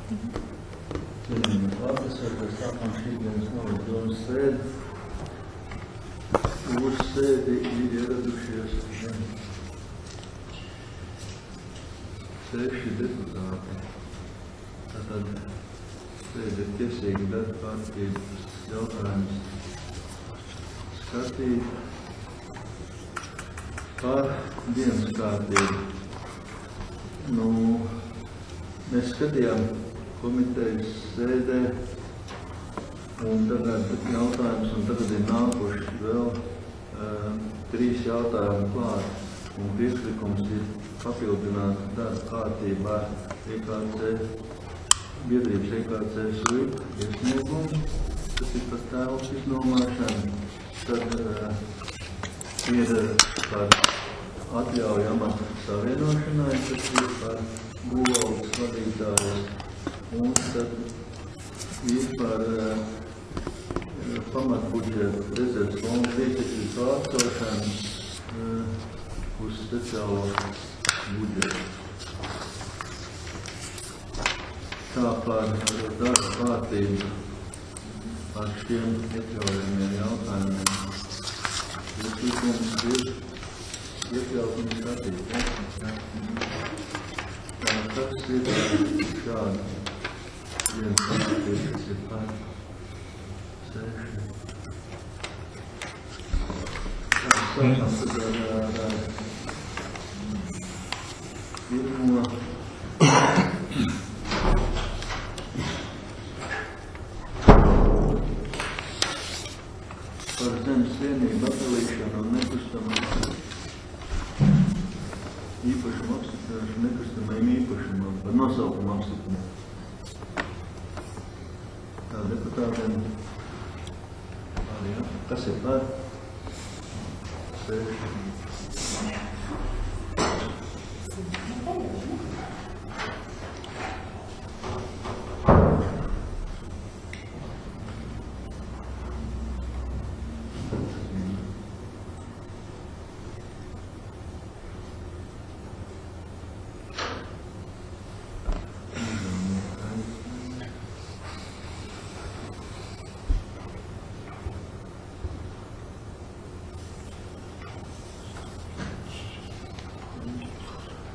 Mēs sākam šīdienas novadonas sēdi. Uz sēdi ir ieradušies 6 deputāti. Tātad sēdi ir tiesīgi darba kārtības jautājums skatīt par dienas kārtību. Mēs skatījām komitejas sēdē un tagad jautājums, un tagad ir nākuši vēl 3 jautājumi klāt, un priekšlikums ir papildināt darba kārtībā EKC, biedrības EKC SUIP iesniegumu, tas ir par telpas iznomāšanu, tad ir par atļauju amatu savienošanai, tas ir par būvvaldes vadītāju, un tad ir par pamatbudžetu rezerves fonda līdzekļu pārcelšanu uz speciālo budžetu. Tā par darba kārtību ar šiem iekļaujamiem jautājumiem. Priekšlikums ir iekļaut un skatīt. Tas ir šādi. Dienas kārtības, kas ir par 6. Sākam tad ar pirmo. Par zemes vienību atdalīšanu un nekustamā īpašumu apstiprināšanu nekustamajiem īpašumam, par nosaukumu apstiprināšanu. Tā deputātiem. Kas ir par? 6.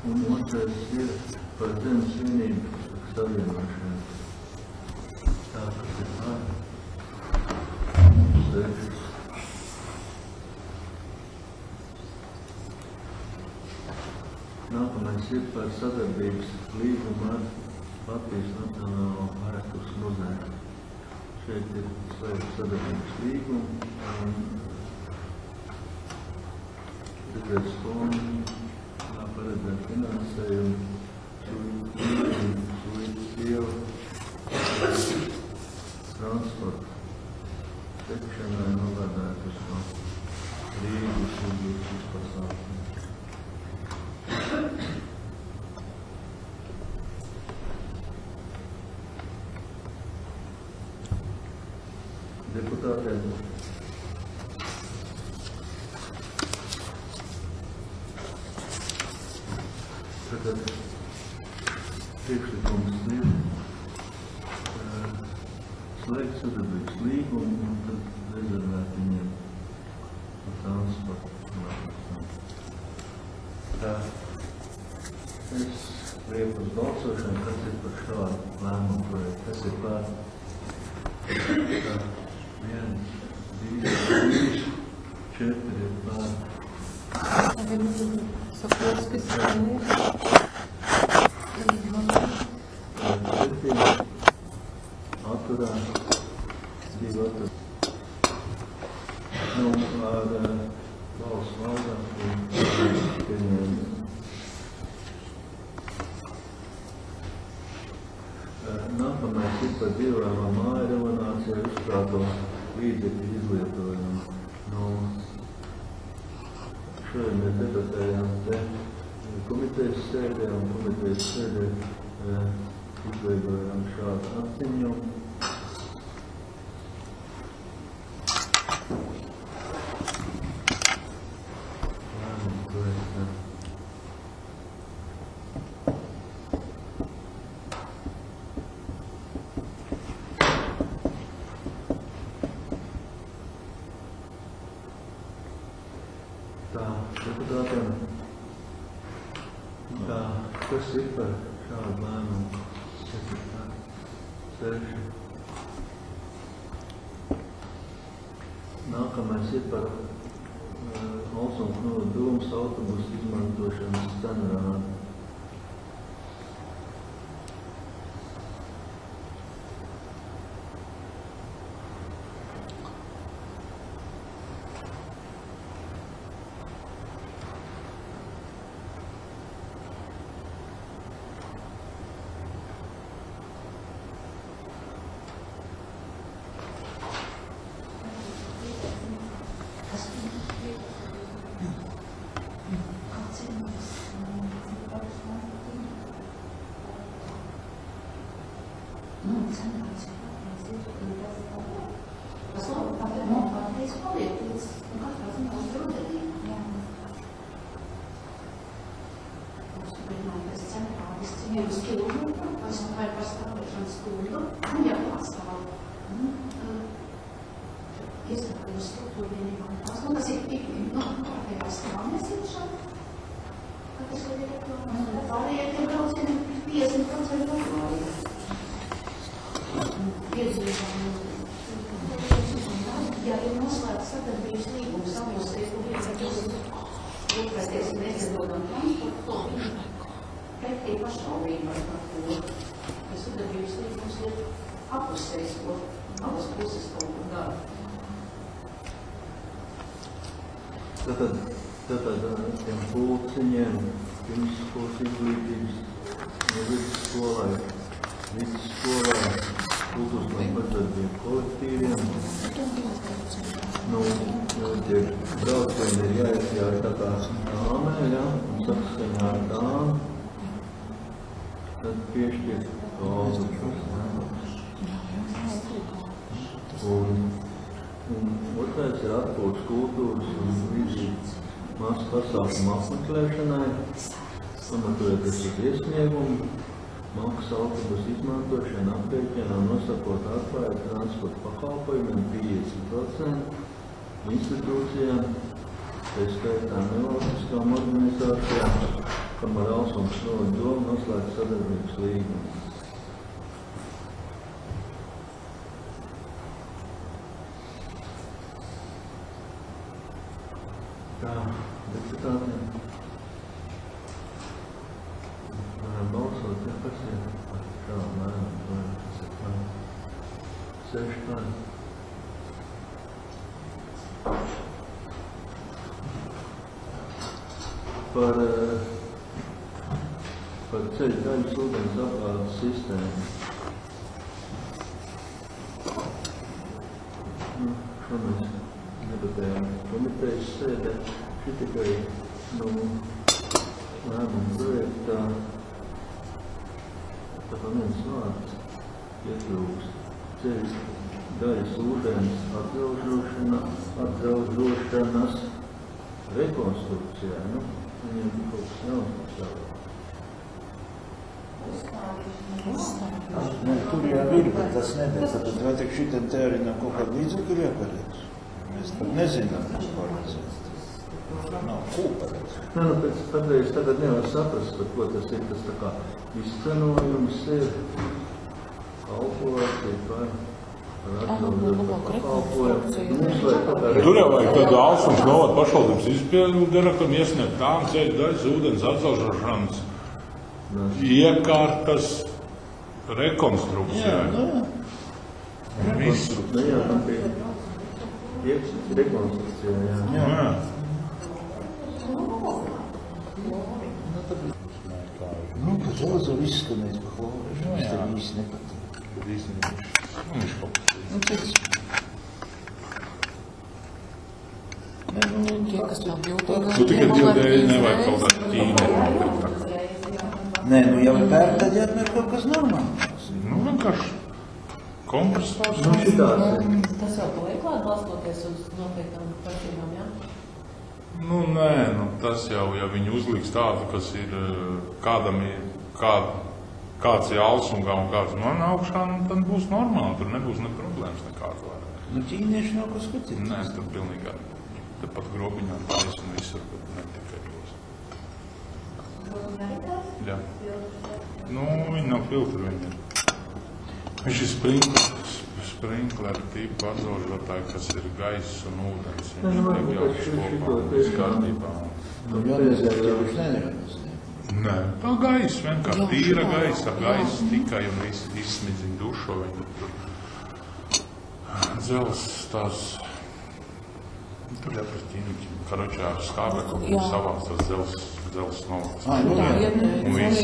Un otrais ir par zemes vienību savienošanu. Tā, kas ir par 6. Nākamais ir par sadarbības līgumu ar Latvijas Nacionālo ārpus muzeju. Šeit ir slēgts sadarbības līgumu un rezerves fondu. Paredzēt finansējumu, suicidu, transportu, sekšanai novērtētas no Rīgas izlūkstas pasākumu. Deputātiem. Tagad priekšlikums ir slēgt sadarbības līgumu un tad rezervēt viņiem transportu. Tā es lieku uz balsošanu, kas ir par šādu lēmumu projektu. Kas ir par 1, 2, 3, 4 ir par. Sokolskis ir. Atturā, 2 atturā. Ar valsts valdāku pieņēmumu. Nākamais ir par dzīvojamā māja renovāciju uzkrāto līdzekļu izlietojumu. Šodien mēs debatējām te komitejas sēdē un komitejas sēdē izveidojām šādu atziņu. Kas ir par šādu lēmumu? 6. Nākamais ir par Alsu un Knuda Dūmas autobusu izmantošanas cenu rādi. Tātad tiem pulciņiem, pirmsskolas izglītības, vidusskolai, kultūras un bezdarbības kolektīviem. Tie braucieni ir jāiekļauj tā kā tāmē, ja, un saskaņā ar tām, tad piešķirt autobusus. Un otrais ir atpūtas kultūras un vizīt masu pasākumu apmeklēšanai, pamatojoties uz iesniegumu, maksas autobusu izmantošana aprēķinā nosakot atklāju transporta pakalpojumiem 50% institūcijām, tā skaitā nevalstiskām organizācijām, kam ar Alsu un Knuda Dūmu noslēgt sadarbības līgumu. Tā, deputātiem varam balsot, ja kas ir par šādu lēmumu, kas ir par 6 par. Par ceļu daļas ūdens apgādes sistēmu. Šo mēs debatējām komitejas sēdē. Šī tikai lēmuma projektā tā viens vārds ietrūkst. Ceļu daļas ūdens atgraužošanas rekonstrukcijā. Viņiem ir kaut kas jāuzstāv. Tur jau ir, bet tas nedēļ. Tātad vai tik šitiem te arī nav kaut kāda līdzekļu jāparēc? Mēs pat nezinām, ko paredzēt. Nav ko paredzēt. Patreiz tagad nevar saprast, par ko tas ir. Tas tā kā izcenojums ir kalkulācija par atgraužošanas pakalpojumu. Tur jau vajag tādu Alsu un Knuda pašvaldības izpildu direktoram iesniegt tām ceļu daļas ūdens atcelšanas iekārtas rekonstrukcijai. Visu. Jā, tam bija rekonstrukcijā, jā. Ka daudz var izskanēt pa chlorēšanu. Es tev īsti nepatīk. Tie, kas nav jūtīgi. Tu tikai 2 dēļ nevajag kaut kā ķīmēt. Nē, jau ir pēr, tad jāatmēr kaut kas normāls. Vienkārši kompresors. Tas jau paliek klāt balstoties uz noteiktām partībām, jā? Nē, tas jau, ja viņi uzliks tādu, kas ir, kādam ir, kāds ir Alsungā un kāds man augšā, tad būs normāli, tur nebūs ne problēmas nekāds vairāk. Ķīnieši nav ko skatīties. Nē, tur pilnīgi arī. Tepat grobiņā taisa un visur, bet ne tikai tos. Jā. Nu, viņi nav filtri, viņi ir. Viņš ir sprinkleru tipu atzožotāji, kas ir gaiss un ūdens. Viņš tiek jauks kopā, viss kārtībā. Viņš nedarās. Nē, tā gaisa, vienkārši tīra gaisa, ar gaisu tikai un visi izsmidzina dušo. Viņi tur dzels tās, tur jāpēc ķīmiķi, karočā skābekli, savās tās dzels novas. Un viss.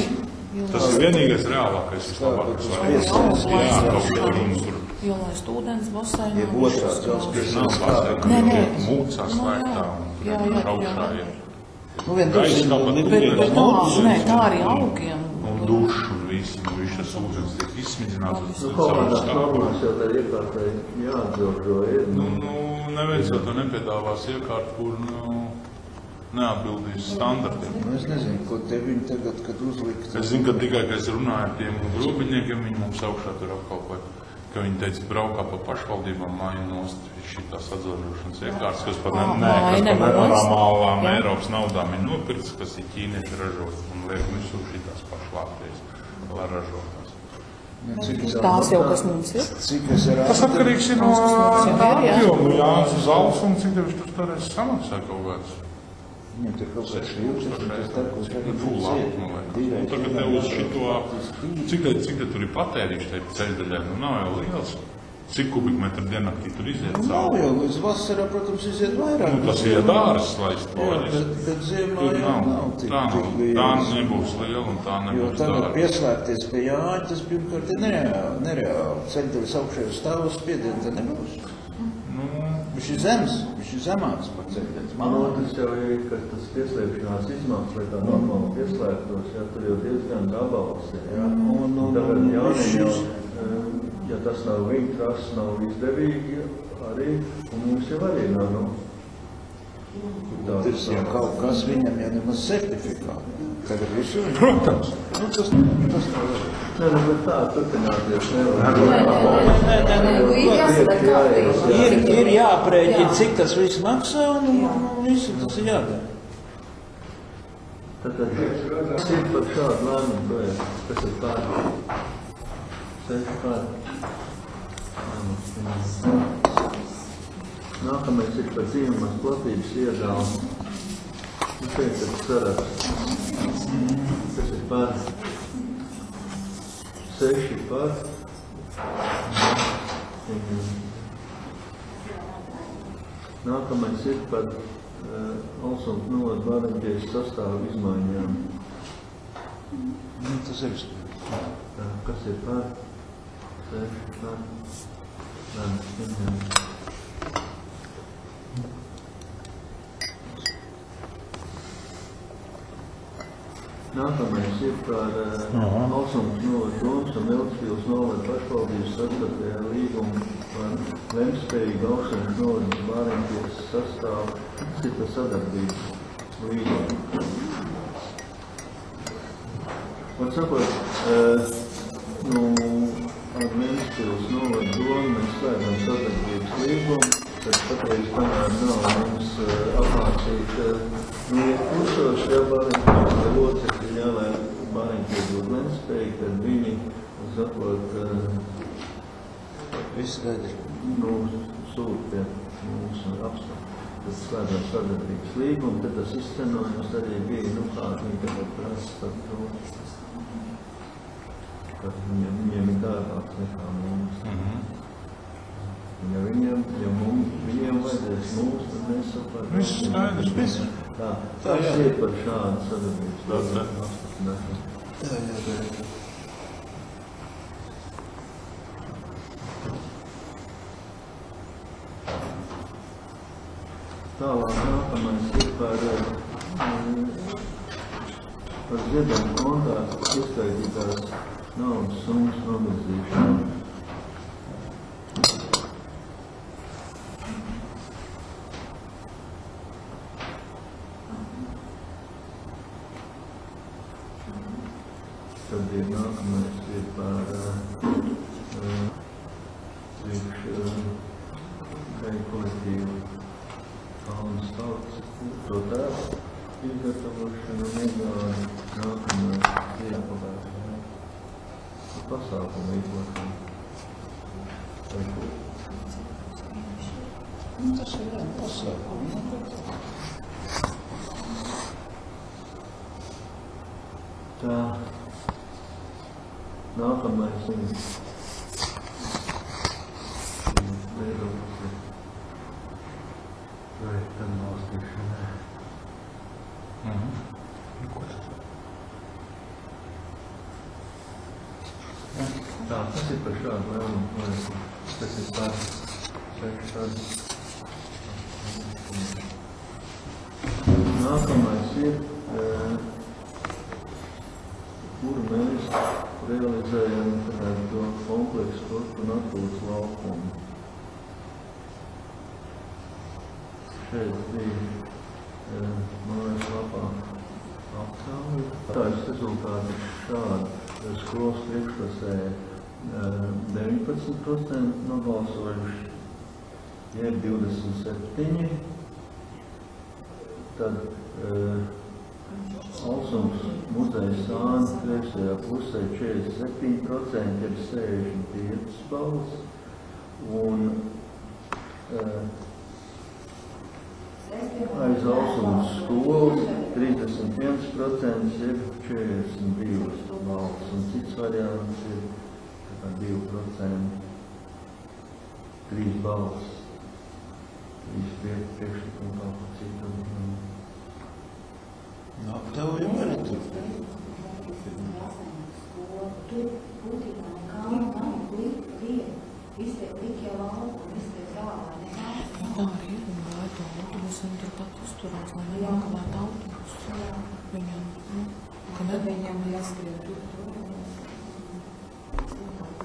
Tas ir vienīgais reālākais, vislabākais laiks. Jā, kaut kā tur. Ielaist ūdens basēnā. Jeb otrās dzels Nav basēnā, mūcā slēgtā un šaukšā ir. Nu, vien duši, Bet tā arī augiem. Un duši un viss tas ūdens tiek izsmidzināts uz Kaut kādās normās jau tā iekārtai jāatdzožo ir. Neviens jau to nepiedāvās iekārt, kur neatbildīs standartiem. Es nezinu, ko te viņi tagad, kad uzlikt. Es zinu, ka tikai, kad es runāju ar tiem grobiņniekiem, viņi mums augšā tur apkalpoja, ka viņi teica, braukā pa pašvaldībām māju nost šitās atzožošanas iekārtas, kas pat nenormālām Eiropas naudām ir nopirts, kas ir ķīnieši ražot un liek visur šitās pašvākties, lai ražotās. Tās jau, kas mums ir. Cik es ar Tas atkarīgs ir no apjomu, Jānis uz alus un cik tev viņš tur toreiz samaksā kaut kāds. Viņam tur kaut kāds šījums, tas tarkos tagad Tagad tev uz šito, cik te tur ir patēriņš te ceļdaļai, nav jau liels. Cik kubikmetru diennaktī tur iziet Nav cauri? jau, līdz vasarā, protams, iziet vairāk. Tas iet āras laist Jā, poļas. bet ziemā Tur jau nav tik Tā liels. nebūs liela un tā Jo nebūs tagad dārga. pieslēgties pie Jāņa, tas pirmkārt ir nereāli. Ceļdaļas augšējos stāvos spiedienu te nebūs. Viņš ir zems, viņš ir zemāks par ceļdaļas. Man otrs jau ir, ka tas pieslēgšanās izmaksas, lai tā normāli pieslēgtos, jā, tur jau diezgan gabals ir, jā. Tagad Jānim jau, ja tas nav viņa trases, nav izdevīgi arī, un mums jau arī nav, Tas jau kaut kas viņam jau nemaz certifikāti. Tagad visur. Protams. Tas nav labi. Nē, bet tā turpināties Ir jāprēķina, cik tas viss maksā, un visu tas ir jādara. Tātad, kas ir par šādu lēmumu projektu? Kas ir pār? 6 pār. Nākamais ir par dzīvumās platības iedāvu. Šeit ir saraksts. Kas ir pār? 6 pār. Nākamais ir par Alsums novada Bāreņģijas sastāvu izmaiņām. Tas ir Kas ir pār? 6 pār. Nākamais ir par Alsums novada Domas un Veltspils novada pašvaldības saskatajā līgumu par lemtspējīgu Alsums novada Bāreņģijas sastāvu cita sadarbības līgumu. Un sakot, ar Ventspils novada Domu mēs slēdzam sadarbības līgumu, tad patreiz kamēr nav mums apmācīt kursos, ja Bāreņģijas locekļi, ja, lai Bāreņģija būtu lemtspējīgi, tad viņi, sakot, viss skaidrs. Sūta pie mums apstākļu. Tad slēdzam sadarbības līgumu, tad tas izcenojums arī bija, kāds viņi tagad prasa par to. Kad viņiem ir dārgāks nekā mums. Ja viņiem vajadzēs mums, tad mēs saprotam. Viss skaidrs, viss. Tas ir par šādu sadarbības līgumu. Tā jādara. Tālāk nākamais ir par ziedojumu kontā izskaitītās naudas summas novirzīšanu. Tad ir nākamais ir par kolektīvu Kalnas tautas to tēvu izgatavošanu un pasākumu īpašumu. Tas ir pasākumi. Tā. Nākamais ir projekta atbalstīšanai. Tā, tas ir par šādu vēlumu projektu. Tas ir par šādu. Nākamais ir, kuru mēs realizējam to kompleksu sporta un atpūtas laukumu. Šeit bija mājas lapā apcāli. Tāds rezultāti ir šādi. Skolas priekšklasē 19% nobalsojuši, jeb 27%. Tad Alsums muzeja sāna kreisajā pusē 47%, jeb 65 balvas. Un aiz Alsums skolas 31%, jeb 42 balvas. Un cits variants ir 2%, 3 balvas. 3 priekšlikumu kaut ko citu. Aptaujam arī tur. Tur būtībā nekā nav lieta. Iztiek likie laukumi, iztiek zālē, nekā. Tā arī ir, un gaida autobusiem turpat uzturās, lai nenākavētu autobusu. Viņam, kad viņam jāskrien tur.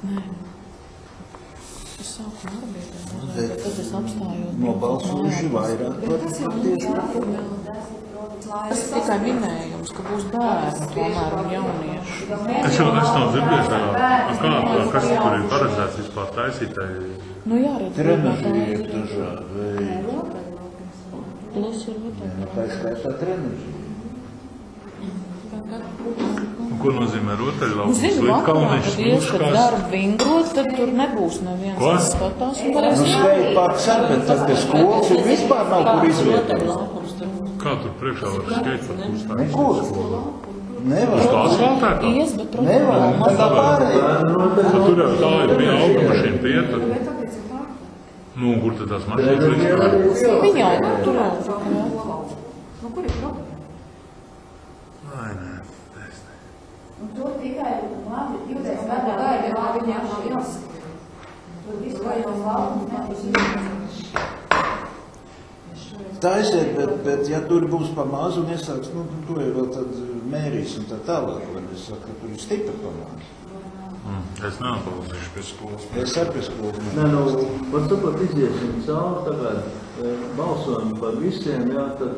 Nē. Es sāku arbieties, bet tad es apstājos. Nobalsojuši vairāk par tieši. Tas ir tikai minējums, ka būs bērni tomēr un jaunieši. Es jau nav dzirdējis, kas tur ir paredzēts vispār taisītai. Nu jāredz. Trenaži ir dažādi. Plus ir Tā ir skaitā trenaži. Ko nozīmē rotaļlaukums? Zinu, vakarā, kad ies, kad darbu vingrot, tad tur nebūs neviens, Ko? kas skatās un varēs Skateparks ar, bet tad pie skolas ir vispār nav kur izvietot. Kā tur priekšā var skateparku uzstāt? Nekur. Nevar. Uz tā asfaltētā? ies, bet Nevar. Tā kā pārējā. Tur jau tā ir bija automašīna pieta. Nu, un kur tad tās mašīnas vispār? Viņa jau tur jau. Nu, kur ir problēma? Ai, nē. Un tur tikai labi 20 gadu gaida, kā viņām nav jāskrien. Tur vispār jau laukums nebūs izmēģinājums. Taisiet, bet ja tur būs pa mazu un iesāks, nu, to jau vēl tad mērīs un tā tālāk, vai es saku, ka tur ir stipri pa mazu. Es neatbalstīšu pie skolas. Es ar pie skolas. Nē, nu, var sapat iziesim cauri, tagad balsojam par visiem, jā, tad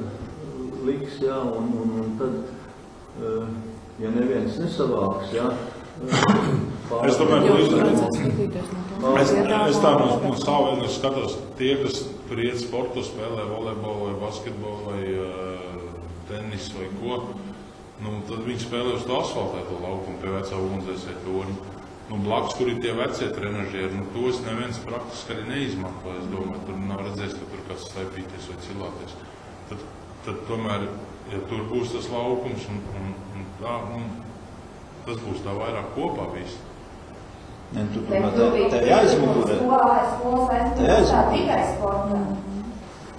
liks, jā, un tad, ja neviens nesavāks, jā. Es domāju, Jau ka tur redzēs skatīties no to. Es tā no savu vienu skatos, tie, kas tur iet sportu, spēlē volejbolu vai basketbolu vai tenisu vai ko, nu, tad viņi spēlē uz to asfaltēto laukumu pie vecā ugunsdzēsēja torņa. Nu, blakus, kur ir tie vecie trenažieri, nu, tos neviens praktiski arī neizmanto, es domāju, tur nav redzējis, ka tur kāds staipīties vai cilāties. Tad tomēr, ja tur būs tas laukums un tā, nu, tas būs tā vairāk kopā viss. Ne, tu domā, tā jāizmugurē. Skolas aizmugurē tikai sportā.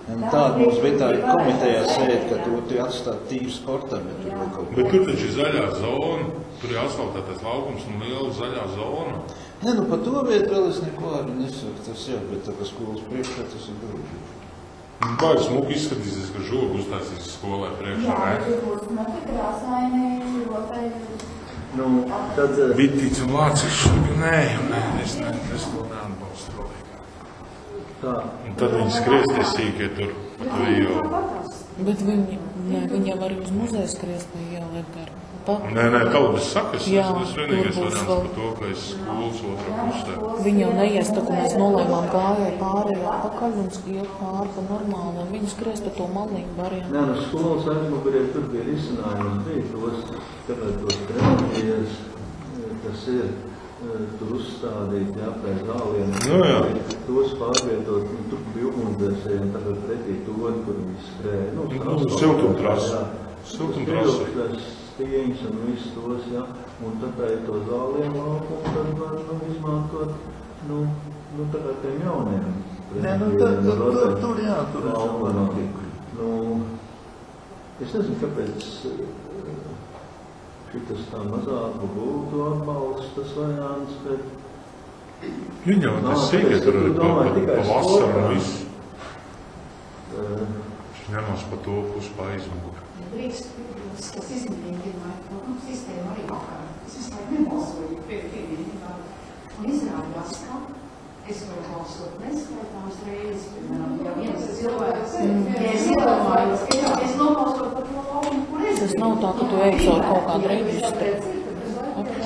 Tāda mums bija tā komitejā sēd, ka tu atstāt tīru sportam, ja tur vēl kaut ko. Bet tur taču ir zaļā zona, tur ir asfaltētais laukums un liela zaļā zona. Ne, nu, pa to vietu vēl es neko arī nesaku, tas jā, bet tā kā skolas priekšā tas ir grūti. Baigi smuki izskatīsies, ka žogu uztaisīs skolai priekšā, Jā, ne? tur būs smuki krāsaini, rotaļi. Nu, tad, Vitīts un lācis, nē, es to neatbalstu. tā, Un tad viņi skriesties sīkie tur, tu jau. Bet viņi jau arī uz muzeju skries pa ielu Edgara. Nē, kalbas sakas, Jā, tas vienīgais tur būs variants vēl. par to, ka es skolas otrā pusē. Viņi jau neies, tā, ka mēs nolēmām gājai pārējā pakaļ un skriet pāri pa normāli, un viņi skries pa to malīgu variantu. nē, nu, skolas aizmugurē tur bija risinājums, bija tos, tagad tos trenažieris, kas ir, tur uzstādīt, jā, pēc zāliem. Jā. Tos pārvietot, tur bija ugunsdzēsēji, un tagad pretī toni, kur viņi skrēja. Siltumtrasa. Siltumtrasa. Stieņas un visus tos, jā. Un tad to zāliem lauku, un tad var, izmantot, tagad tiem jauniem. Nē, tur jā, tur es nezinu, kāpēc šitas tā mazāk būtu atbalsts, tas variants, bet... Viņa jau tas sīkē, tur ir pa vasaru un visu. Viņš ņemās pa to pusi pa aizmuguri. Drīkst, kas izmērīgi, sistēma arī vakar. Es visu laiku nebalsoju, pievienībā. Un izrādās, ka es varu balsot neskaitāms reizes, piemēram, ja viens cilvēks, ja es iedomājos, ka es nobalsoju par to laukumu, kur es Tas nav tā, ka tu ej caur kaut kādu reģistru.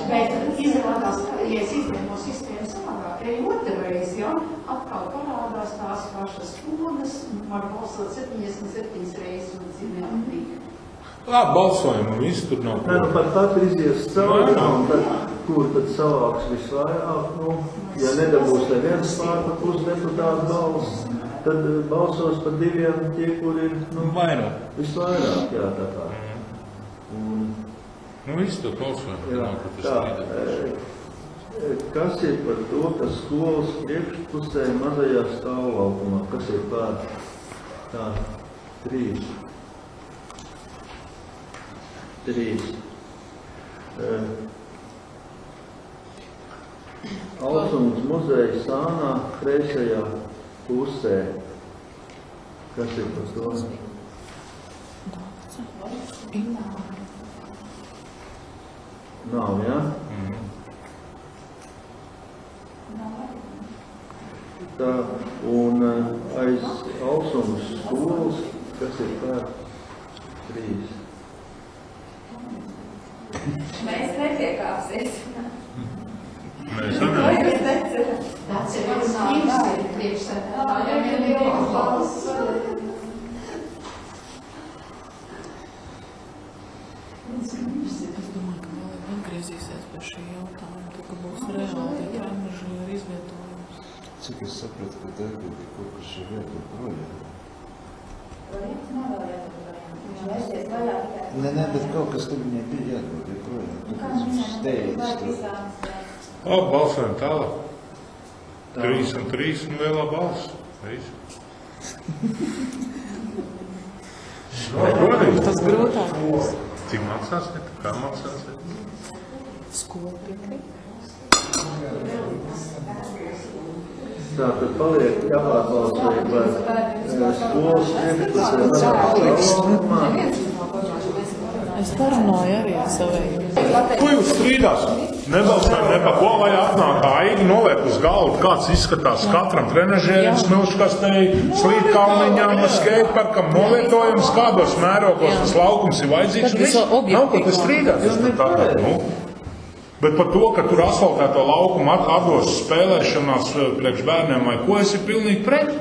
Bet izrādās, ka, ja es izņemu no sistēmas savādāk, eju otrreiz, ja, atkal parādās tās pašas pogas, var balsot 77 reizes un cimētīgi. Balsojam un viss tur nav. Nē, pat katru izies cauri, un tad, kur tad savāks visvairāk, ja nedabūs neviens pār pa pusdeputātu balss, tad balsos par diviem tie, kur ir, vairāk. Visvairāk, jā, tā kā. Viss tur balsojam. Jā, tā. Kas ir par to, ka skolas priekšpusē mazajā stāvlaukumā, kas ir pār tā 3. Alsumas muzeja sānā kreisajā pusē. Kas ir par to? Nav, jā? Tā, un aiz Alsumas skolas, kas ir pār 3. Mēs netiekāpsies. Mēs arī. Tas ir mans priekšsēdētājiem ir liels balss. Es domāju, ka vēl atgriezīsies pie šī jautājuma, ka būs reāli tie traumaži ar izvietojums. Cik es sapratu, ka Dērbīgi kaut kas šī vieta projām? Projekts nav vēl jābūt projām. Viņš vērsties vaļā tikai. Nē, bet kaut kas tur viņai bija jābūt projām. Tāpēc steidz to. Balsojam tālāk. 3 un 3 un lielā balss. Tas grūtāk. Cik maksās? Kā maksās? Skola piekrīt. Tā, tad paliek jāpārbalsoja par skolas priekšpusē mazajā stāvlaukumā. Es parunāju arī ar savējiem. Ko jūs strīdās? Nebalsojam ne pa ko, vai atnāk aigi, noliek uz galvu, kāds izskatās katram trenažērim, smilškastei, slīdkalniņām, skateparkam, novietojums, kādos mērogos tas laukums ir vajadzīgs. Nav ko te strīdās. Bet par to, ka tur asfaltēto laukumu atdos spēlēšanās priekš bērniem vai ko, es ir pilnīgi pret.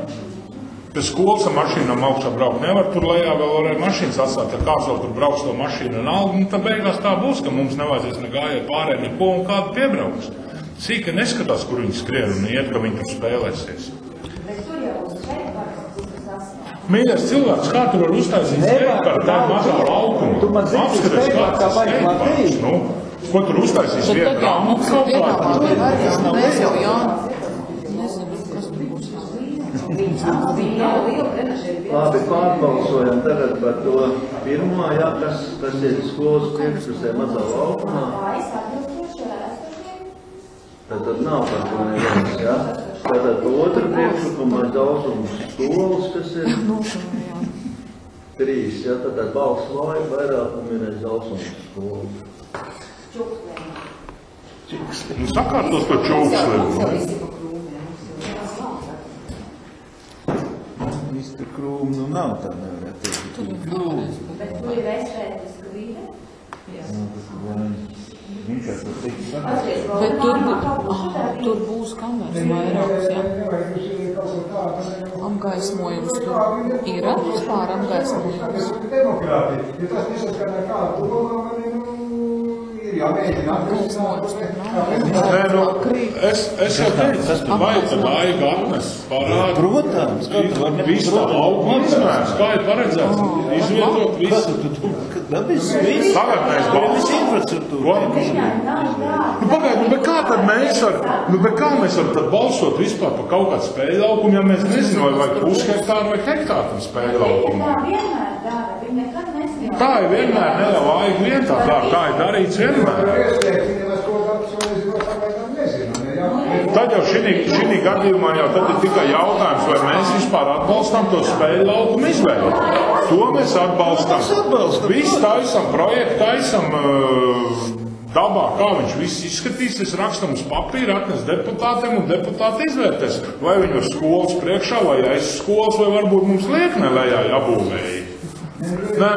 Pēc skolas ar mašīnām augšā braukt nevar, tur lejā vēl varēja mašīnas atstāt, ja kāds vēl tur brauks to mašīnu un algu, tad beigās tā būs, ka mums nevajadzēs ne gājiet pārē neko un kādu piebrauks. Sīka neskatās, kur viņi skrien un iet, ka viņi tur spēlēsies. Mīļais cilvēks, kā tu var uztaisīt skateparku tā mazā laukumā? Apskaties, kāds tas skateparks, ko tur uztaisīs vienu rāmu? Mums ir piedāvāti varianti, mēs jau nezinu, kas tur būs. Labi, pārbalsojam tagad par to pirmo, jā, kas ir skolas priekšpusē mazā laukumā. Tad nav par to neviens, jā. Tātad otru priekšlikumu aiz Alsumas skolas, kas ir 3, jā, tātad balss vairākumu ir aiz Alsumas skolas. Sakārtos to čūkslēm. Īsti krūmu nav tā nevarētu teikt. Tur ir krūmi. Bet tu ir vēstētas grīda? Viņš ar to teikt Bet tur būs kameras vairākas, jā. Apgaismojums tur ir vispār apgaismojums. Nē, nu, es jau teicu, ka vajag atnes parādu. Protams, visu tā laukuma izmērs, kā ir paredzēts, izvietot visu. Tagad mēs balsot. Bet kā tad mēs varam tad balsot vispār par kaut kādu spēļu laukumu, ja mēs nezinām, vai vajag pushektāru vai hektāru tam spēļu laukumu? Tā ir vienmēr nelavāja vietā, tā ir darīts vienmēr. Tad jau šī gadījumā jau tad ir tikai jautājums, vai mēs vispār atbalstam to spēļu laukumu izvēli. To mēs atbalstam. Visu taisam projektu, taisam dabā, kā viņš viss izskatīsies, rakstam uz papīra, atnes deputātiem un deputāti izvērtēs. Vai viņu ar skolas priekšā, vai aiz skolas, vai varbūt mums liekne lejā jābūvēja. Nē,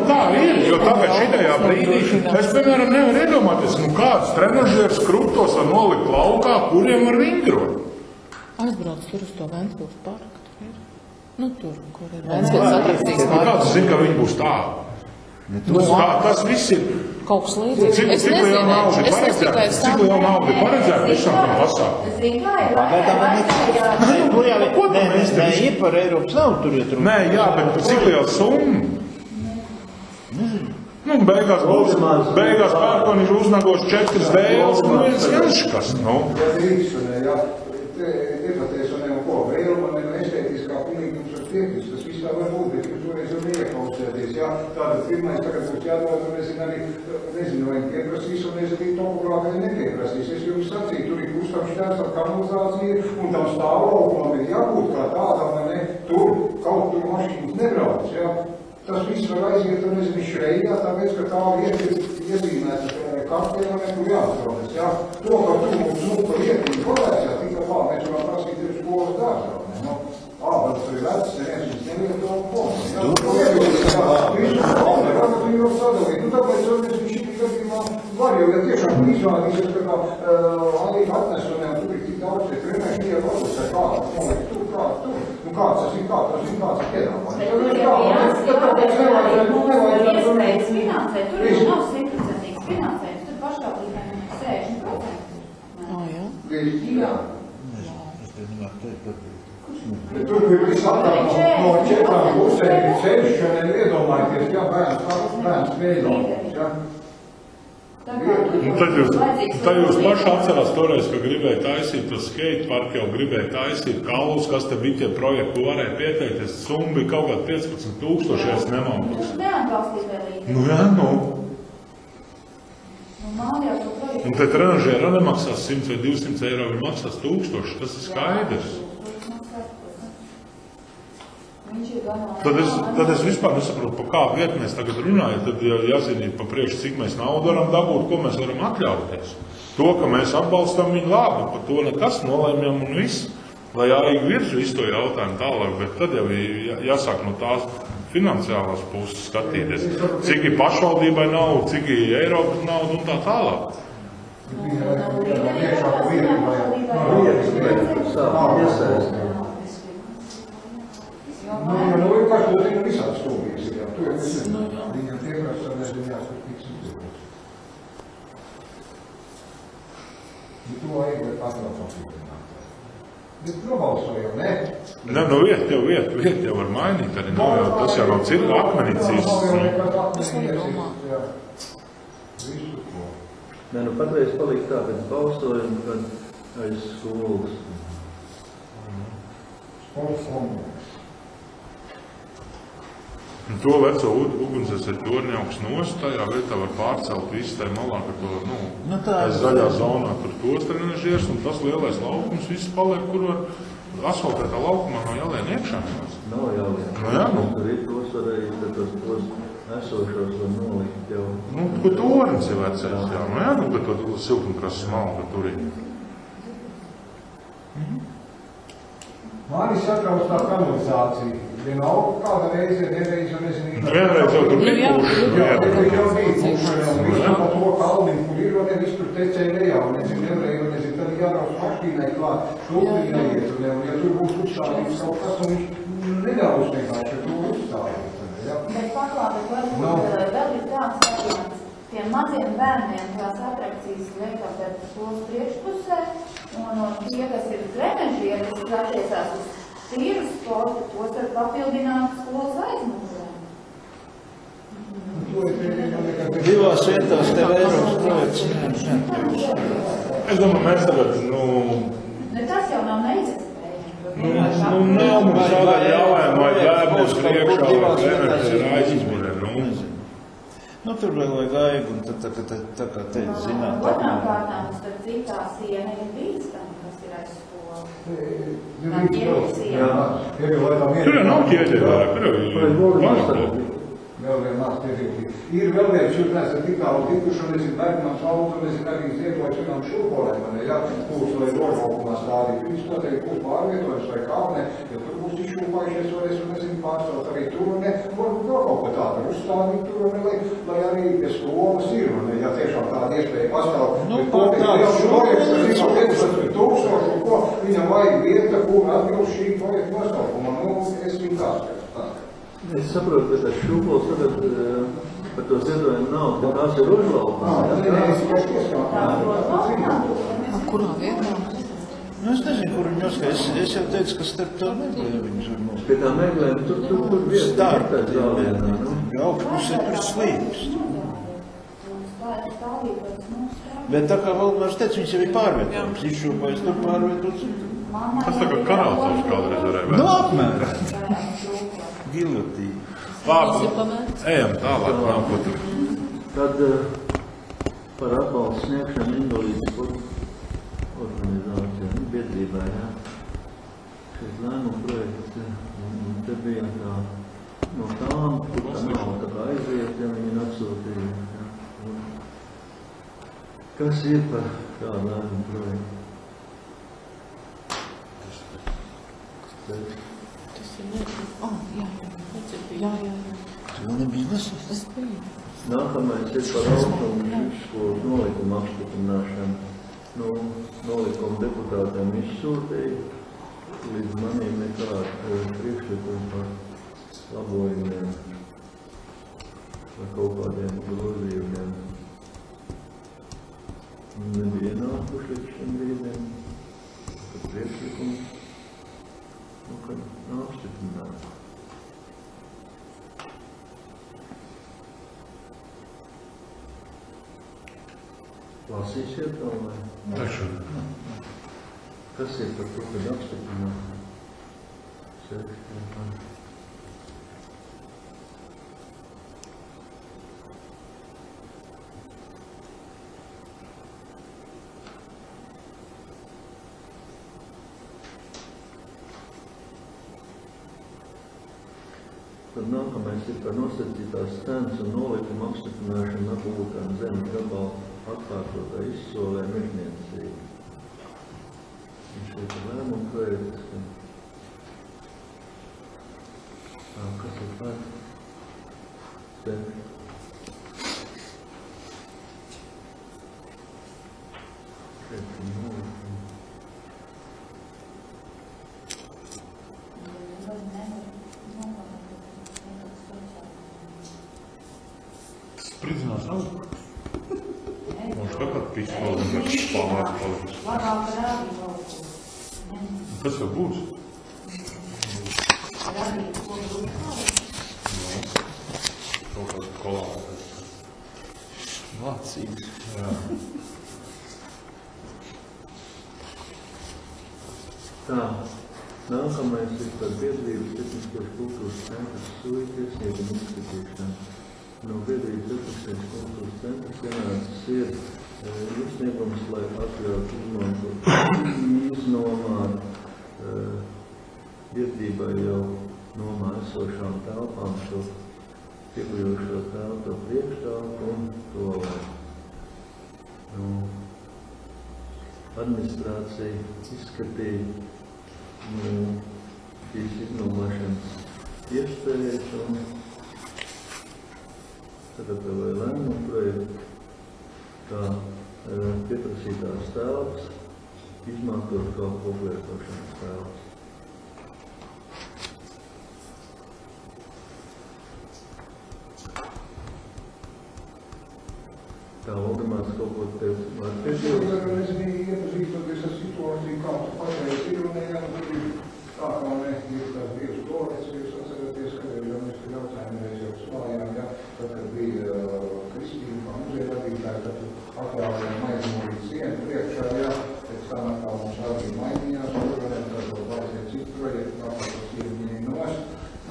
tā ir, jo tagad šitajā brīdī es, piemēram, nevaru iedomāties, kāds trenažieris krūtos var nolikt laukā, kuriem var vingrot. Aizbrauc tur uz to Ventspils parku. Tur, kur ir Ventspils atraktīgs parks. Kāds zina, ka viņi būs tā? Tas viss ir. Kaut kas līdzīgs. Cik liela nauda paredzēta visam tam pasākumam? Ne par Eiropas naudu tur iet runa. Nē, jā, bet cik liela summa? Beigās pērkonīši uznagos 4 dēles, viens janškas. Iepaties un ko, vēlma, estētiskā pilnīgi jums var piekrist, tas viss tā var būt, bet jūs toreiz jau neieklausēties, jā, tātad pirmais tagad būs jādod, un nezinu, vai pieprasīs, un es arī topogrāfai nepieprasīs. Es jums sacīju, tur ir kustam šķērs ar kanalizāciju, un tam stāvlaukumam ir jābūt kā tādam, vai ne, tur kaut tur mašīnas nebrauc, jā. Tas viss var aiziet, un nezinu, šreidā, tāpēc, ka tā vieta ir iezīmēta kartē, un nekur jāatrodas, jā. To, ka tu mums par vietīgi kolēs, jā, tikai tā, mēs varam prasīt ir skolas dārzā, ne, bet tur ir vecs, neviens nevieto un fondu, jā. Visu fondu, varbūt viņi var sadalīt, tāpēc, mēs šī gadījumā var, jo, ja tiešām izrādīsies, ka Alīga atnes, un tur ir tik daudz, ja trenēši tie varbūt, kāds nolikt tur, kāds tur, kāds tas ir, kāds ir piedāvājums. Finansējums, tur pašvaldībām ir 60%. Jā. Tur ir visādāk no 4 pusēm ir ceļš, ja neiedomājieties, ja bērns mēģinājums, ja. Tad jūs paši atcerās toreiz, ka gribēja taisīt to skateparku, jau gribēja taisīt kalus, kas te bija tie projekti, ko varēja pieteikties. Summa bija kaut kāda 15,000, ja es nemaldos. Jūs neatbalstīt vēl līdzi? Un te trenažieri nemaksās 100 vai 200 eiro, viņi maksās 1000, tas ir skaidrs. Tad es vispār nesaprotu, pa kādu vietu mēs tagad runājam, tad jāzinīt pa priekšu, cik mēs naudu varam dabūt, ko mēs varam atļauties. To, ka mēs atbalstam viņu labi, par to nekas nolēmjam un viss, lai jāīgi virzu visu to jautājumu tālāk, bet tad jau jāsāk no tās finansiālās puses skatīties, cik ir pašvaldībai nauda, cik ir Eiropas nauda un tā tālāk. Vienkārši to zina visādi stūmības, jā. Tu jau nezinu, viņam pieprasa, nezinu, jāsaka, tiks izdevies. To vajag atraucams izdevināt. Bet nobalsojam, ne? Ne, vieta jau var mainīt arī, tas jau nav cirka akmenīcīs. Nē, patreiz palīk tā, kad balsojam, kad aiz skolas. Skolas fondu. To veco ugunsdzēsēju torņauks nost, tajā vietā var pārcelt visu tajā malā, ka to, aiz zaļā zonā tur tos trenažieris, un tas lielais laukums viss paliek, kur var asfaltētā laukumā nav jālien iekšā. Nav jālien. Tur ir tos varēja, tad tos esošos var nolikt jau. Ko tornis ir vecais, jā. Bet to siltumkrasas malka tur ir. Mani satrauc tā kanalizācija. Vienalga kāda reize, nereiz, un nezinu. Vienreiz jau tur bija puši. Jā, tur jau bija puši, un visu pa to kalniņu, kur ir, un visu tur tecēja lejā, un nezinu, tad jābrauc mašīnai klāt, šūpīgi neiet, un ja tur būs uzstādīts kaut kas, un viņš nedaudz vienkārši, ka tur uzstādīts. Bet paklāpēt, varbūt vēl ir tāds variants, tiem maziem bērniem tās atrakcijas liekam pēc skolas priekšpusē, un tie, kas ir trenežie, kas attiecās uz tīru sportu, tos var papildināt skolas aizmugurē. Divās vietās tev Eiropas projekts neatbilst. Es domāju, mēs tagad, Tas jau nav neiespējami. nav mums šādā jautājumu, vai bērnus priekšā, vai treneris ir aizmugurē. Tur vēl vajag aigu, un tad tā kā teikt, zināt. Otrām kārtām, starp citā siena ir bīstama, kas ir aiz skolu. Tur jau nav ķieģi vairāk, tur jau ir vēl vienmēr tiesīgi. Ir vēl viens, jūs nesat tik tālu tikuši, un nezinu, Bergmans valsts, un nezinu, arī Ziedojs vienam šūpolēm, būs, lai Dorvalkumā stādīt. Viņš noteikti būs pārvietojums vai kāpne, ja tur būs izšūpājušies, varēs, un nezinu, pārstāvot arī tur, un varbūt vēl kaut ko tādu uzstādīt tur, un lai arī pie skolas ir, un ja tiešām tāda iespēja pastāv. Viņam vajag vieta, kur atbilst šī projekta nosaukuma. Es viņu tāskatu. Es saprotu, ka tas šūpols tagad par to ziedojumu nav, ka tās ir Kurā vietā? Es nezinu, kur viņi uzskatās. Es jau teicu, ka starp to meklēju viņus var mūs. Pie tā meklējuma tur vieta. Starp jālienā. Augstpusē tur slīpst. Bet tā kā Valdemārs teica, viņš jau ir pārvietojums. Izšūpājis tur pārvietots. Tas tā kā Karalsovs kādreiz varēja vēl. Apmēram. Gilotīna. Labi, ejam tālāk, nākotnē. Tad par atbalstu sniegšanu invalīdu sporta organizācijām, biedrībā, šeit lēmuma projekts, un te bija tā no tām, kur tā nav tā kā aiziet, ja viņi atsūtīja. Kas ir par tādu lēmuma projektu? Jā. Tu vēl nebija nesis? Es biju. Nākamais ir par austrumu skolas nolikumu apstiprināšanu. Nolikumu deputātiem izsūtīja, līdz maniem nekādu priekšlikumu par labojumiem vai kaut kādiem grozījumiem. Nebija ienākuši līdz šiem brīdiem, par priekšlikumu, kad apstiprināt. Lasīsiet vēl vai? Taču. Kas ir par to, kad apstiprināt? Tad nākamais ir par nosacītās cenas un nolikumu apstiprināšanu apgūtām zemes gabalu atkārtotā izsolē mežniecību. Un šeit ir lēmuma projekts, kas ir par ceļu. Šeit ir nolikumu. Spridzinās nav? Mums kāpēc pīšķi vēl spāmāt paliks. Labāk rādi kaut. Kas jau būs? Rādīt, ko būs. Kaut kāds kolāns. Vācības. Jā. Tā, nākamais ir par biedrības tehniskos kultūras centras sūju tiesniegumu izskatīšanu. No biedrības tehniskais kultūras centras ienācis ir izsniegums, lai atļautu iznomāt biedrībai jau nomā esošām telpām šo piekļuvušo telpu priekštelpu un toaletu. Administrācija izskatīja šīs iznomāšanas iespējas un sagatavoja lēmumu projektu, kā pieprasītās telpas izmantot kā koplietošanas telpas. runās kaut ko tev var Es nezinu, iepazīstoties ar situāciju, kā tu patreiz ir, un tā kā ne ir tās divas toaletes, jūs atceraties, ka jau mēs tur jautājumu reiz jau slājām, ja, tad, kad bija Kristīna, kā muzeja vadītāja, tad atvēlējām maizmūrīt sienu priekšā, ja, pēc tam atkal mums arī mainījās, tur varētu tad vēl aiziet citu projektu, kāpēc tas ir viņai nost.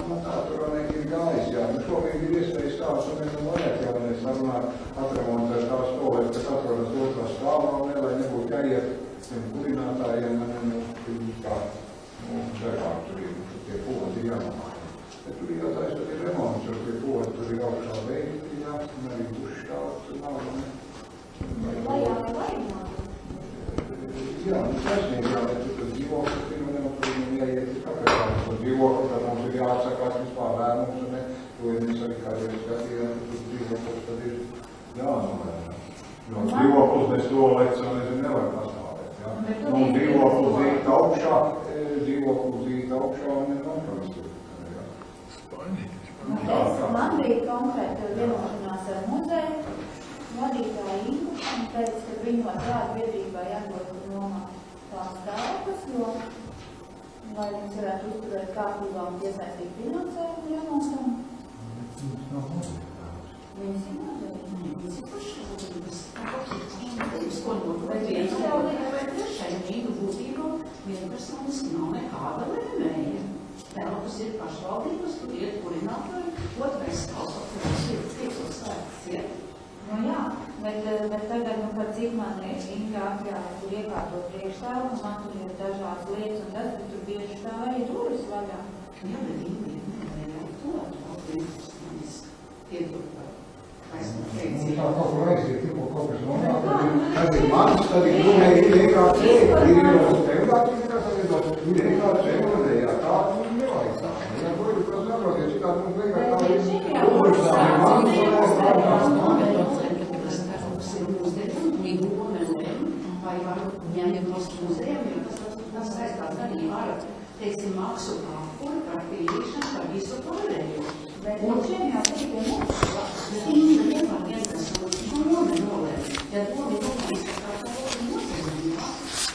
Tā tur ir gājis, jā. Šobrīd ir iespējas tāds, un mēs varētu jau mēs sarunāt atremontēt tās toaletes, kas atrodas otrā stāvā, lai nebūtu jāiet tiem kurinātājiem, tā, darbāk tur ir, tie poti ir jānomāja. Bet tur ir jātais, tad ir remonts, jo tie poti tur ir augšā veikti, jā, un arī dušķāts, tur nav, Vai jāmāk? Jā, taisnīgi, jā, bet tur dzīvoklis ir, un jau tur viņam jāiet, kāpēc tur dzīvoklis, tad mums ir jāatsakās vispār lēmums, un ne, to ja mēs arī kādreiz skatījām, tur dzīvoklis, tad ir jānolēm. Jo dzīvoklis bez toaletes, un nezinu, nevar pastāvēt, jā. Un dzīvoklis zīt augšā, un nokalistur, jā. Man bija konkrēta vienošanās ar muzeju, vadītāju Ingu, un teica, ka viņot biedrībā jābūt nomā tās telpas, jo, lai viņas varētu uzturēt kārtībā un iesaistīt finansējumu remontam. Viņas ir muzeja. Viņas ir pašvaldības. Ko noturēt viens jaunība vai trešai Ingu būtību vienpersonas nav nekāda lēmēja. Telpas ir pašvaldības, tur iet kurinātāji, otrais kalsotājs ir piecos svētas iet. Nu jā, bet tagad, kad cik man Inga atļāja tur iekārtot priekšstāvu, un man tur ir dažādas lietas, un tad tur bieži stāv arī durvis vaļā. Jā, bet Inga nevajag to atvēlēt, manis piedurpā. Tā kaut kur aiziet, kaut kas nonāk, tad ir manis, tad ir domēji, ir EKC, ir ierodas tev, ir EKC, jā, tā, nevajag tā. Jā, boļu, kas neprotiet, citādi mums vajag tā vai varu ņemt no muzejiem, jo tas saistās arī ar, teiksim, maksu apkuri, par pīrīšanu, par visu pārējo. Bet šiem jāsaka pie mums. Bet Inga nevar vienpersonas doma nolēmt. Ja doma ir domājis, ka tā būtu nozīmīgā,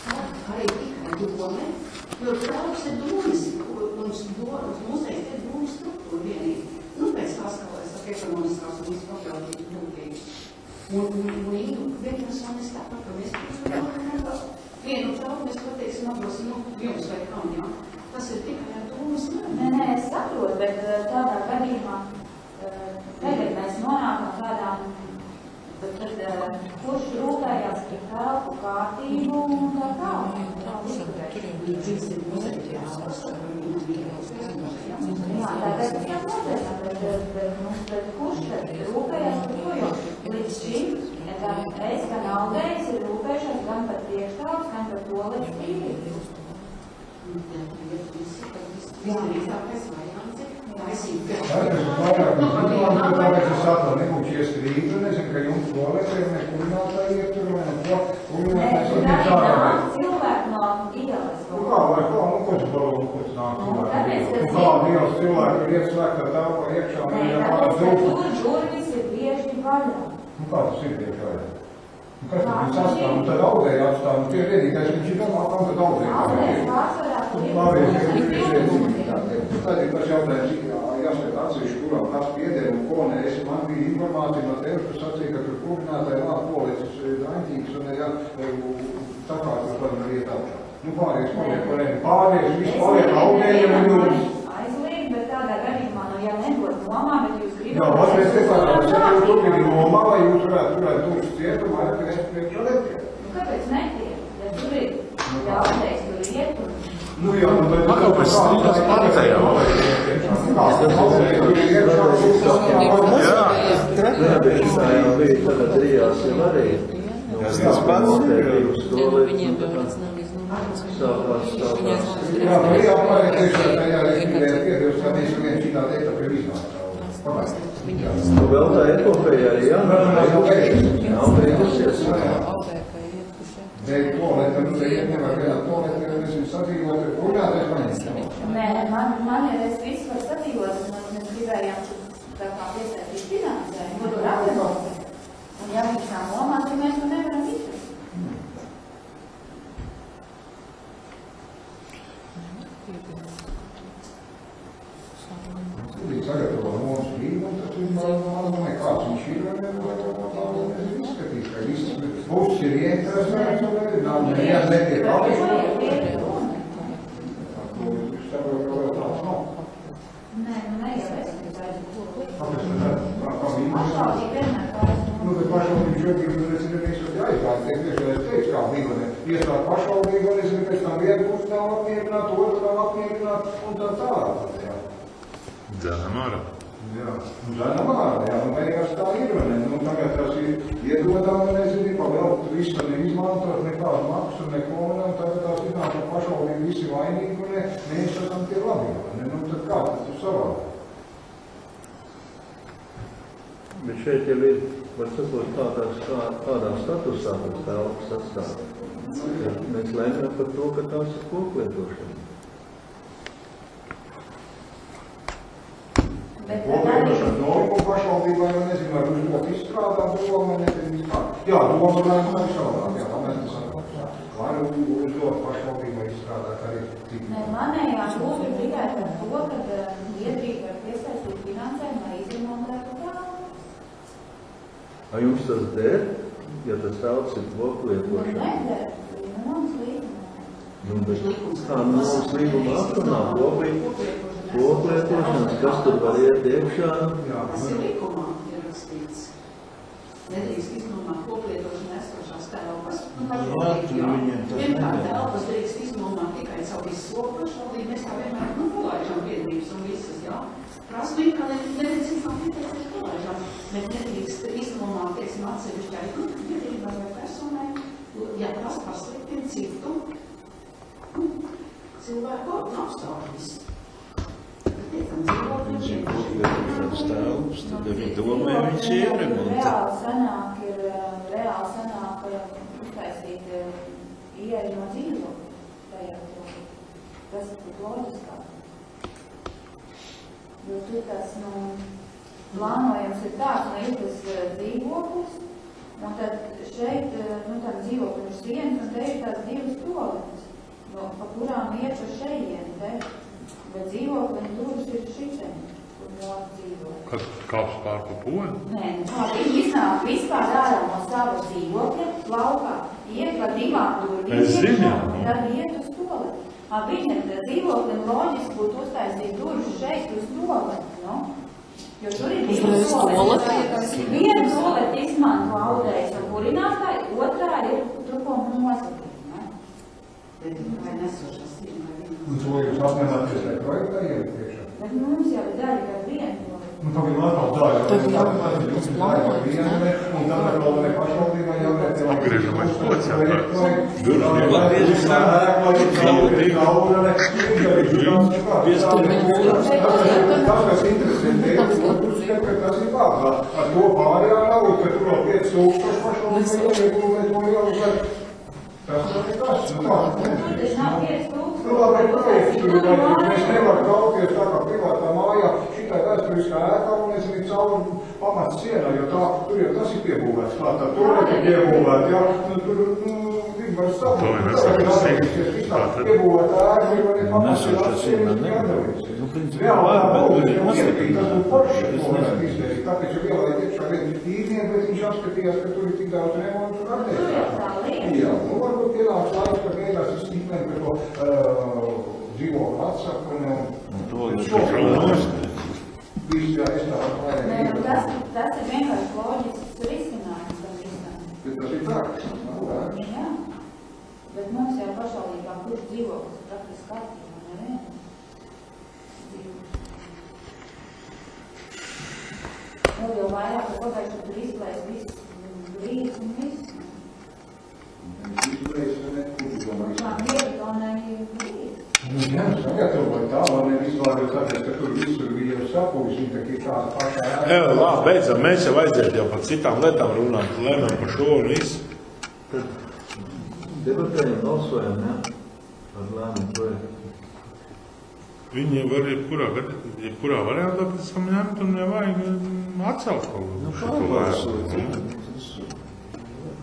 tad arī tikai doma, jo telpas ir domas, un muzejs ir domas struktūra vienīgi. Nu, pēc tās, kā es saku, ekonomiskās un vispakļautības būtības. Un Inga vienpersonas tāpat, ka mēs vienu telpu mēs pateiksim atdosim, jums vai kam, jā. Tas ir tikai ar domas lēmumu. Nē, es saprotu, bet tādā gadījumā tagad mēs nonākam tādām, kurš rūpējās par telpu kārtību un tā tālāk. Jā, tāpēc es jau pateicu, bet kurš tad rūpējās par to, jo līdz šim es gan Aldējs ir rūpējušās gan par priekšstāvus, gan par to līdz tīrību. Visdrīzākais variants ir taisīt. Tāpēc es saprotu, nebūtu iestrīdu, nezinu, ka jums toaletē nekurinātāji ietur, Mēs nāk cilvēku no ideālas. Kā, vai kā, ko tas balonu, ko tas nāk cilvēku? Kā Dievs cilvēku ir ieslēgta telpa iekšā, tāpēc, ka tur žurvis ir bieži vaļā. Kā tas ir tikai? Kas tad ir sastāv? Tad audzēji atstāv. Tie ir vienīgais, viņš ir domā, kam tad audzēji. Audzēji pārsvarā, tur ir tad ir tas jautājums, jāskat atsevišķi, kurām kas pieder un ko ne. Man bija informācija no tevis, kas sacīja, ka tur kurinātāji nāk policis daņķīgs un tā kā tur tad ir iet augšā. Nu pāries, viss paliek audzējiem un jums. Aizliegt, bet tādā gadījumā, ja nedod nomā, bet jūs gribat... Jā, mēs neparādās, ja jūs turpini nomā, lai jūs varētu turēt tūši cietumā, ja tu esi priekšā netiek. Kāpēc netiek? Ja tur ir jāuzteiks, tur ir iet un... Nu jā, nu tad... Atkal pēc strīdas partijā. Bija tagad Rijās jau arī. Tas pats Viņiem vēl redz nav iznomāts. Jā, nu jā, tiešām tajā reizē piedevs, ka mēs vien šitā teikta pie iznāca. Nu vēl tā epopēja arī nav beigusies. Dēļ toleta, nu te iet nevar vienā toleta, jo mēs viņu sadzīvot, kur jātais maņas? Nē, man ir es visu var sadzīvot, un mēs gribējām tā kā piesaistīt finansējumu, tur apvienot. Un ja viņš nav nomās, tad mēs Līdz sagatavo mūsu līgumu, tad man nekāds viņš ir, un izskatīs, ka viss puses ir ieinteresēts, un netiek apšķirot. Nē, neievēsties Nu, bet pašvaldību šobrīd es nezinu, jāizvāc, es teicu, kā līgone. Iesāk pašvaldību, un es pēc tam vienu pusi nav apmierināta, otru nav apmierināta, un tā tālāk. Dzēnam ārā. Jā, dzēnam ārā, jā, nu beigās tā ir, ne? Nu, tagad tas ir iedodām, un nezinu, pa vēl visu neizmantot, nekādu maksu, neko, un tagad tās iznāk, ka pašvaldību visi vainīgi, un mēs esam tie labi, ne? Nu, tad kā tas ir savādāk? Bet šeit jau ir, var sakot, kādā statusā tas telpas atstāv. Mēs lēmjam par to, ka tās ir koplietošana. Koplietošanas nolikumu pašvaldībai, vai nezinu, vai uz to izstrādāt doma, nezinu, vispār. Jā, doma lēma arī savādāk, jā, tā mēs nesam. Vai uz to pašvaldībai izstrādāt arī tik? Nē, manējā lūdzu tikai par to, ka biedrība var piesaistīt finansējumu, lai izremontētu telpu. Vai jums tas der, ja tas telpas ir koplietošana? Nu, neder, mums līguma. Nu, bet kā mums līguma atrunā koplietošanas, kas tur var iet iekšā? Tas ir likumā ierakstīts. Nedrīkst iznomāt koplietošanu esošās telpas. Vienkārt telpas drīkst iznomāt tikai savu izsloku pašvaldību. Mēs kā vienmēr palaižam biedrības un visas, jā. Prasmīgi, ka nedrīkst iznomāt tikai palaižam. Bet nedrīkst iznomāt, teiksim, atsevišķai biedrībai vai personai, ja tas pasliktina citu cilvēku apstākļus. Viņš ir koplietošanas telpas, tad arī domē viņš ieremontē. Reāli sanāk uztaisīt ieeju no dzīvokļa tajā to. Tas ir loģiskāk. Jo tur tas, plānojums ir tāds, ir tas dzīvoklis, un tad šeit, tā dzīvokļa ir sienas, un te ir tās divas toaletes, pa kurām iet pa šejieni, te. Bet dzīvokļiem durvis ir šičeni, kur mūsu dzīvokļi. Kad kāps pār pa poļu? Nē, viņi iznāk vispār ārā no sava dzīvokļa, laukā, iet pa divām durvīm, Es zinu, jā. tad iet uz toleti. Viņam dzīvokļiem loģiski būtu uztaisīt durvis šeit uz toleti, no? Jo tur ir divas toletes. Viena toleti izmanto audējas un kurinātāji, otrā ir tur, ko nosakīt, no? Vai nesošās ir, vai viena. Un to jūs apmēnāties vai projektā ielikt priekšā? Bet mums jau ir daļa ar vienu. Nu, tā bija atkal daļa. Tad jums plānojas, ne? Un tad atkal ne pašvaldībā jāvērt. Apgriežamais pods jāpērk. Tas, kas interesē, ka tas ir labs. Ar to pārējā nav, ka tur vēl 5000 pašvaldībā jāiegulēt to jāuzvar. Tas ir tas, Tas nav 5000. Nu, labi, mēs nevaram kauties tā kā privātā mājā, šitai vēsturiskā ēkā un es arī cauri pamats sienā, jo tā, tur jau tas ir piebūvēts, kā tā tur ir piebūvēt, jā, nu, tur, var saprast, piebūvēt ēku, jo ne pamats ir atsevišķi gandavīgs. Reāli tā būtu, tas būtu forši, ko varētu izdarīt, tāpēc, ja vielai iekšā vien īrnieki, bet viņš apskatījās, ka tur ir tik daudz remontu un attiecībā. Jā, nu, varbūt pienāks laiks, ka beigās iztīmēm, ka to dzīvokli atsaka un to šobrīd. Viss jāizstāv vairāk. Tas ir vienkārši loģisks risinājums tam visam. Bet tas ir praktiski, nav vērts. Jā, bet mums jau pašvaldībā kurš dzīvoklis praktiski kārtībā, nevienu. Vēl jau vairāk, ka pagājuši tur izplēs viss brīdis un viss. Izplēs un nekurš domāju. Tā iebetonai brīdis. Jā, sagatavoju tā, lai ne vispār jau tāpēc, ka tur visur bija jau sapuvis, un tā ir tāda pašā ēka. Labi, beidzam, mēs jau aiziet jau par citām lietām runāt, lēmām par šo un visu. Tad debatējam, balsojam, jā, par lēmumu projektu. Viņi var jebkurā variantā pēc tam ņemt un nevajag atcelt kaut šo lēmumu.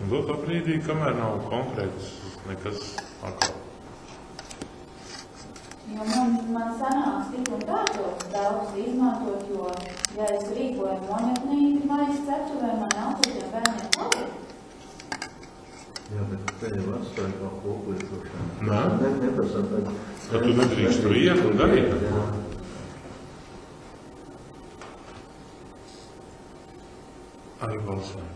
Un dotā brīdī, kamēr nav konkrēts nekas atkal. Jo man sanāks tik un tā to daudz izmantot, jo, ja es rīkoju monetnīgi maisa ceptuvē, man nav tur tiem bērniem palikt. Jā, bet te jau atstāja kā koplietošana. Nē. Nepasaka, Ka tu nedrīkst tur iet un darīt. Jā. Arī balsojam.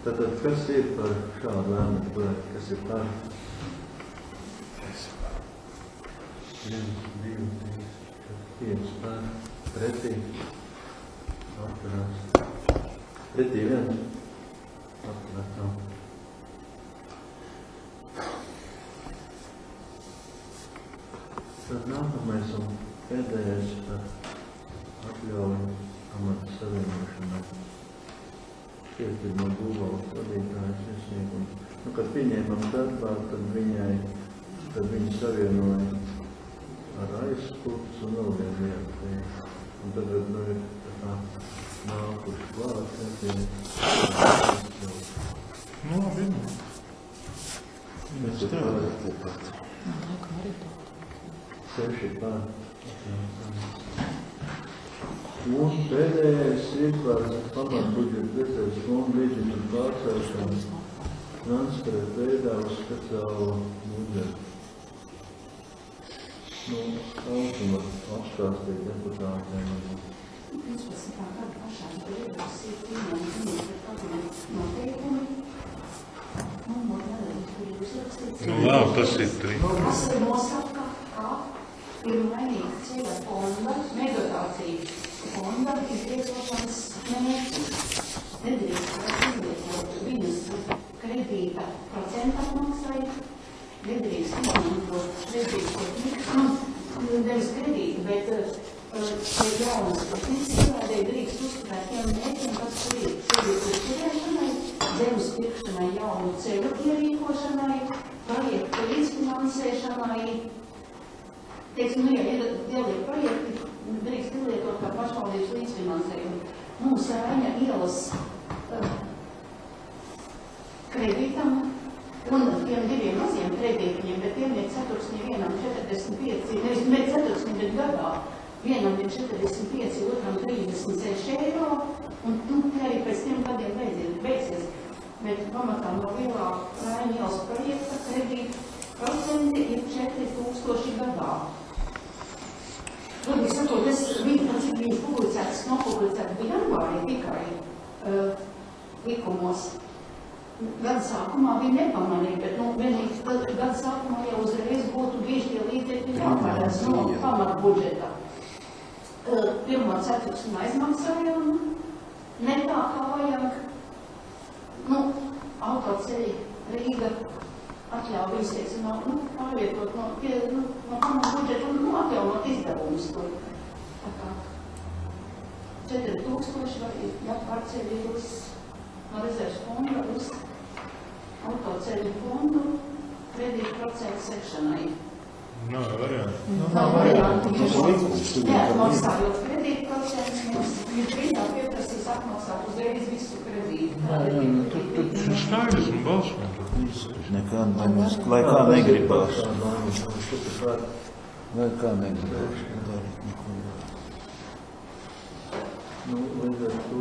Tātad, kas ir par šādu lēmumu projektu? Kas ir par? 1, 2, 3, 4, 5 par, pretī, atturās. Pretī 1, atturās nav. Tad nākamais un pēdējais par atļauju amata savienošanai. Piespīduma būvvaldes vadītājas iesniegumu. Kad pieņēmām darbā, tad viņi savienoja ar aizskurts un vēl vienu lietu. Un tagad ir tā nākuši klāt, Labi. Mēs ir par Laikam arī tā. 6 par. Un pēdējais ir par pamatbudžetu rezerves fondu līdzekļu pārcelšanu transferēt veidā uz speciālo budžetu. Augstumā apstāstīt deputātiem. 15. gada pašās beigās ir pieņemti ministra kabineta noteikumi. Tur ir uzrakstīts. Labi, tas ir trīs. Tas ir nosaka, ka ir mainīta ceļa fonda, nedotācija fonda izlietošanas mērķi. Nedrīkst izlietot viņas kredīta procentu apmaksai, nedrīkst izmantot kredītu, nevis kredītu, bet jaunas tehnikas izrādē drīkst uzturēt tiem mērķiem, kas tur ir kredītu uzturēšanai, zemes pirkšanai, jaunu ceļu ierīkošanai, projektu līdzfinansēšanai. Teiksim, ja ir projekti, drīkst izlietot kā pašvaldības līdzfinansējumu. Mums Raņa ielas kreditam un tiem diviem maziem kredītiem, bet tiem ir ceturksni vienam 45, nevis ceturksni, bet gadā. Vienam ir 45, otram 36 eiro, un tie arī pēc tiem gadiem beigsies. Bet pamatā no lielā Raņa ielas projekta kredīta procenti ir 4000 gadā. Labi, sakot, cik viņš publicēts, nopublicēts bija janvārī tikai likumos. Gada sākumā bija nepamanīja, bet vienīgi gada sākumā jau uzreiz būtu bieži tie līdzekļi jāpārēs no pamatbudžeta. Pirmo ceturksni aizmaksājām, ne tā kā vajag. Autoceļi Rīga atļauj izteicināt, pārvietot no pamatbudžeta un atjaunot izdevumus tur. Tā kā 4000 vai jāpārceļ uz no rezerves fonda uz autoceļu fondu kredītu procentu sekšanai. Nav varianti. Nav varianti. Neatmaksājot kredītu procentus, jūs brīdā pieprasīs atmaksāt uzreiz visu kredītu. Tur skaidrs un balsojam. Nekā nemaz, lai kā negribās. Lai kā negribās. Līdz ar to